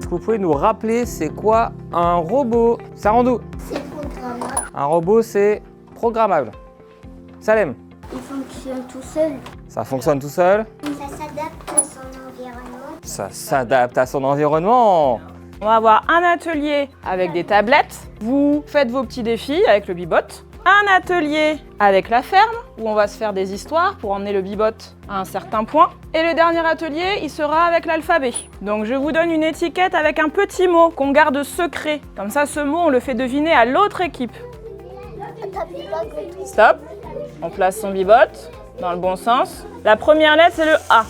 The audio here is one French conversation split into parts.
Est-ce que vous pouvez nous rappeler c'est quoi un robot? Sarandou? C'est programmable. Un robot, c'est programmable. Salem? Il fonctionne tout seul. Ça fonctionne tout seul? Ça s'adapte à son environnement. Ça s'adapte à son environnement. On va avoir un atelier avec des tablettes. Vous faites vos petits défis avec le Bibot. Un atelier avec la ferme, où on va se faire des histoires pour emmener le Bibot à un certain point. Et le dernier atelier, il sera avec l'alphabet. Donc je vous donne une étiquette avec un petit mot qu'on garde secret. Comme ça, ce mot, on le fait deviner à l'autre équipe. Stop. On place son Bibot dans le bon sens. La première lettre, c'est le A.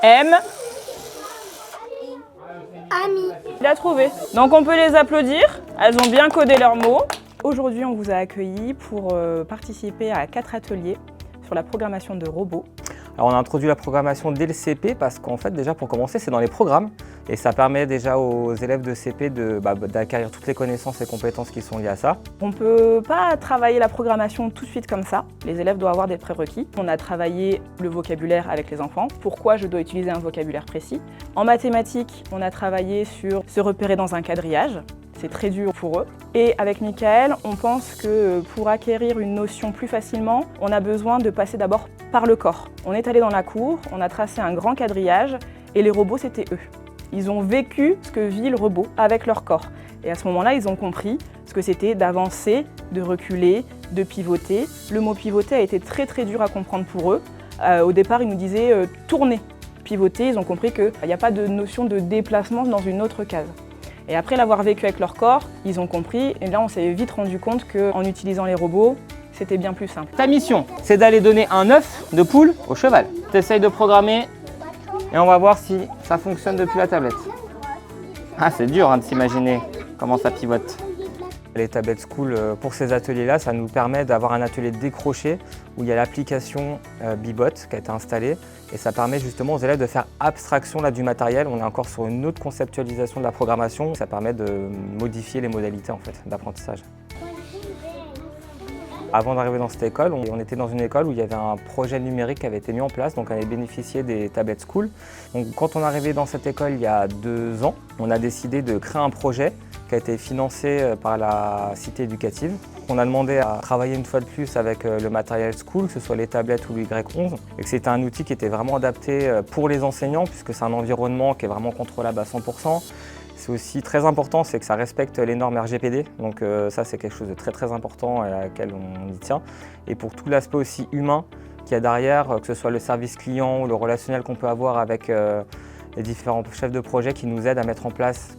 M. Ami. Il a trouvé. Donc on peut les applaudir. Elles ont bien codé leurs mots. Aujourd'hui, on vous a accueillis pour participer à 4 ateliers sur la programmation de robots. Alors on a introduit la programmation dès le CP parce qu'en fait déjà pour commencer c'est dans les programmes et ça permet déjà aux élèves de CP d'acquérir toutes les connaissances et compétences qui sont liées à ça. On ne peut pas travailler la programmation tout de suite comme ça. Les élèves doivent avoir des prérequis. On a travaillé le vocabulaire avec les enfants. Pourquoi je dois utiliser un vocabulaire précis? En mathématiques, on a travaillé sur se repérer dans un quadrillage. C'est très dur pour eux. Et avec Michael, on pense que pour acquérir une notion plus facilement, on a besoin de passer d'abord par le corps. On est allé dans la cour, on a tracé un grand quadrillage et les robots, c'était eux. Ils ont vécu ce que vit le robot avec leur corps. Et à ce moment-là, ils ont compris ce que c'était d'avancer, de reculer, de pivoter. Le mot pivoter a été très très dur à comprendre pour eux. Au départ, ils nous disaient tourner, pivoter. Ils ont compris qu'il n'y a pas de notion de déplacement dans une autre case. Et après l'avoir vécu avec leur corps, ils ont compris, et là on s'est vite rendu compte qu'en utilisant les robots, c'était bien plus simple. Ta mission, c'est d'aller donner un œuf de poule au cheval. Tu essayes de programmer et on va voir si ça fonctionne depuis la tablette. Ah, c'est dur hein, de s'imaginer comment ça pivote. Les tablettes School, pour ces ateliers-là, ça nous permet d'avoir un atelier décroché où il y a l'application Bibot qui a été installée et ça permet justement aux élèves de faire abstraction là, du matériel. On est encore sur une autre conceptualisation de la programmation. Ça permet de modifier les modalités en fait, d'apprentissage. Avant d'arriver dans cette école, on était dans une école où il y avait un projet numérique qui avait été mis en place, donc on avait bénéficié des tablettes School. Donc quand on est arrivé dans cette école il y a 2 ans, on a décidé de créer un projet qui a été financé par la cité éducative. On a demandé à travailler une fois de plus avec le matériel School, que ce soit les tablettes ou le Y11, et que c'était un outil qui était vraiment adapté pour les enseignants, puisque c'est un environnement qui est vraiment contrôlable à 100%. C'est aussi très important, c'est que ça respecte les normes RGPD, donc ça c'est quelque chose de très important et à laquelle on y tient. Et pour tout l'aspect aussi humain qu'il y a derrière, que ce soit le service client ou le relationnel qu'on peut avoir avec les différents chefs de projet qui nous aident à mettre en place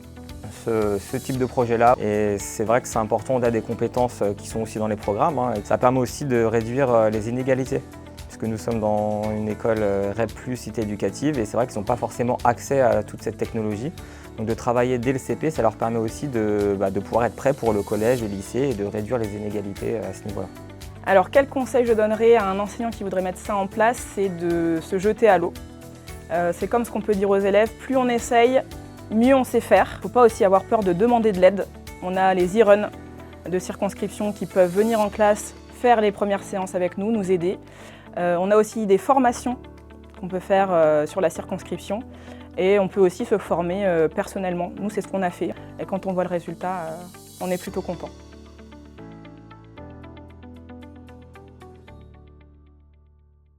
ce type de projet-là. Et c'est vrai que c'est important, on a des compétences qui sont aussi dans les programmes, hein, et ça permet aussi de réduire les inégalités. Puisque nous sommes dans une école REP+, cité éducative, et c'est vrai qu'ils n'ont pas forcément accès à toute cette technologie. Donc de travailler dès le CP, ça leur permet aussi de pouvoir être prêts pour le collège et le lycée et de réduire les inégalités à ce niveau-là. Alors quel conseil je donnerais à un enseignant qui voudrait mettre ça en place, c'est de se jeter à l'eau. C'est comme ce qu'on peut dire aux élèves, plus on essaye, mieux on sait faire. Il ne faut pas aussi avoir peur de demander de l'aide. On a les e-run de circonscription qui peuvent venir en classe, faire les premières séances avec nous, nous aider. On a aussi des formations qu'on peut faire sur la circonscription et on peut aussi se former personnellement. Nous, c'est ce qu'on a fait et quand on voit le résultat, on est plutôt content.